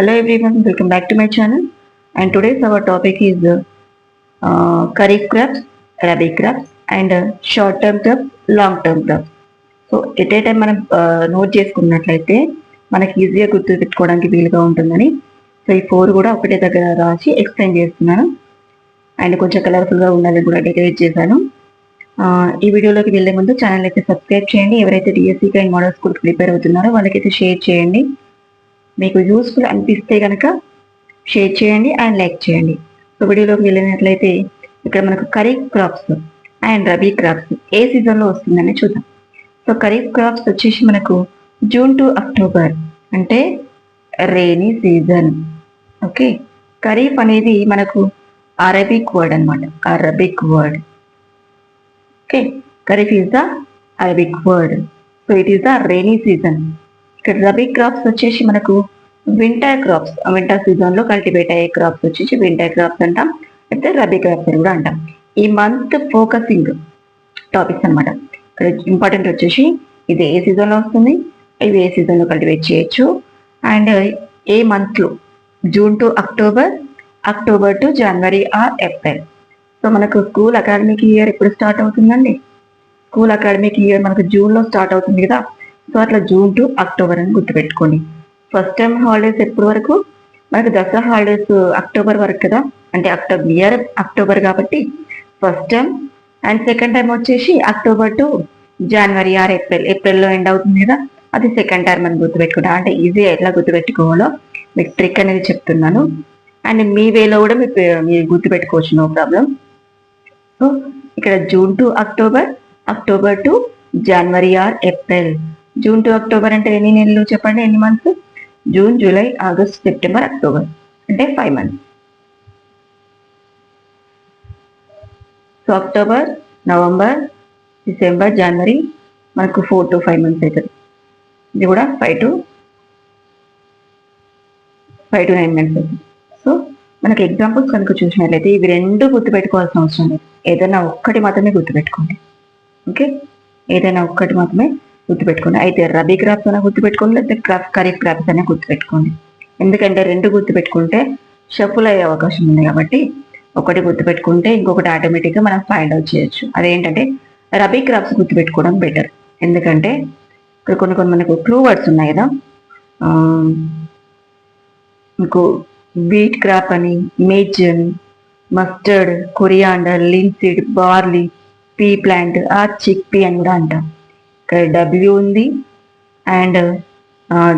Hello everyone, welcome back to my channel. And today's our topic is kharif crops, rabi crops, and short-term crops, long-term crops. So at a time మనం note చేసుకున్నట్లయితే మనకి ఈజీగా గుర్తు పెట్టుకోవడానికి వీలుగా ఉంటుందని so ఈ 4 కూడా ఒకటే దగ్గర రాసి ఎక్స్ప్లెయిన్ చేస్తున్నాను. అండ్ కొంచెం కలర్ఫుల్గా ఉండాలని కూడా డెకరేట్ చేశాను. ఈ వీడియోలోకి వెళ్ళే ముందు ఛానల్ అయితే సబ్స్క్రైబ్ చేయండి. ఎవరైతే డిఎస్సీకి అండ్ మోడల్ స్కూల్కి ప్రిపేర్ అవుతున్నారో వాళ్ళకైతే షేర్ చేయండి. మీకు యూస్ఫుల్ అనిపిస్తే కనుక షేర్ చేయండి అండ్ లైక్ చేయండి. సో వీడియోలోకి వెళ్ళినట్లయితే ఇక్కడ మనకు kharif crops and rabi crops ఏ సీజన్లో వస్తుందని చూద్దాం. సో ఖరీఫ్ క్రాప్స్ వచ్చేసి మనకు జూన్ టు అక్టోబర్ అంటే రెయినీ సీజన్. ఓకే, ఖరీఫ్ అనేది మనకు అరబిక్ వర్డ్ అనమాట, Arabic word. Okay, kharif is the Arabic word. So it is the rainy season. ఇక్కడ రబీ క్రాప్స్ వచ్చేసి మనకు వింటర్ క్రాప్స్, వింటర్ సీజన్ లో కల్టివేట్ అయ్యే క్రాప్స్ వచ్చేసి వింటర్ క్రాప్స్ అంటాం, అయితే రబీ క్రాప్స్ అని కూడా అంటాం. ఈ మంత్ ఫోకసింగ్ టాపిక్స్ అనమాట. ఇక్కడ ఇంపార్టెంట్ వచ్చేసి ఇది ఏ సీజన్ లో వస్తుంది, ఇవి ఏ సీజన్ లో కల్టివేట్ చేయొచ్చు, అండ్ ఏ మంత్ లో, June to October, October to January or April. So మనకు స్కూల్ అకాడమిక్ ఇయర్ ఎప్పుడు స్టార్ట్ అవుతుందండి? స్కూల్ అకాడమిక్ ఇయర్ మనకు జూన్ లో స్టార్ట్ అవుతుంది కదా. సో అట్లా జూన్ టు అక్టోబర్ అని గుర్తుపెట్టుకోండి. ఫస్ట్ టైం హాలిడేస్ ఎప్పటి వరకు? మనకు దసరా హాలిడేస్ అక్టోబర్ వరకు కదా, అంటే ఇయర్ అక్టోబర్ కాబట్టి first time. And second time వచ్చేసి అక్టోబర్ టు జనవరి ఆర్ ఏప్రిల్లో ఎండ్ అవుతుంది కదా, అది సెకండ్ టైం అని గుర్తుపెట్టుకుంటా. అంటే ఈజీ ఎట్లా గుర్తుపెట్టుకోవాలో మీకు ట్రిక్ అనేది చెప్తున్నాను. అండ్ మీ వేలో కూడా మీరు గుర్తుపెట్టుకోవచ్చు, నో ప్రాబ్లం. సో ఇక్కడ June to October, October to January or April. June to October అంటే ఎన్ని నెలలు చెప్పండి, ఎన్ని months? June, July, August, September, October అంటే 5 months. So October, November, December, January మనకు 4 to 5 months అవుతుంది. ఇది కూడా 5 to 9 months అవుతుంది. సో మనకి ఎగ్జాంపుల్స్ కనుక చూసినట్లయితే ఇవి రెండు గుర్తుపెట్టుకోవాల్సిన అవసరం లేదు, ఏదైనా ఒక్కటి మాత్రమే గుర్తుపెట్టుకోండి. ఓకే, ఏదైనా ఒక్కటి మాత్రమే గుర్తుపెట్టుకోండి. అయితే రబీ క్రాప్స్ అయినా గుర్తుపెట్టుకోండి, లేకపోతే ఖరీఫ్ క్రాప్స్ అయినా గుర్తుపెట్టుకోండి. ఎందుకంటే రెండు గుర్తుపెట్టుకుంటే షఫుల్ అయ్యే అవకాశం ఉంది కాబట్టి ఒకటి గుర్తుపెట్టుకుంటే ఇంకొకటి ఆటోమేటిక్గా మనం ఫైండ్ అవుట్ చేయొచ్చు. అదేంటంటే రబీ క్రాప్స్ గుర్తుపెట్టుకోవడం బెటర్. ఎందుకంటే ఇక్కడ కొన్ని మనకు క్లూ వర్డ్స్ ఉన్నాయి కదా. మీకు వీట్ క్రాప్ అని, మేజ్ అని, mustard, coriander, linseed, barley, P plant ఆ చిక్ పీ అని కూడా అంటాం. ఇక్కడ డబ్ల్యూ ఉంది అండ్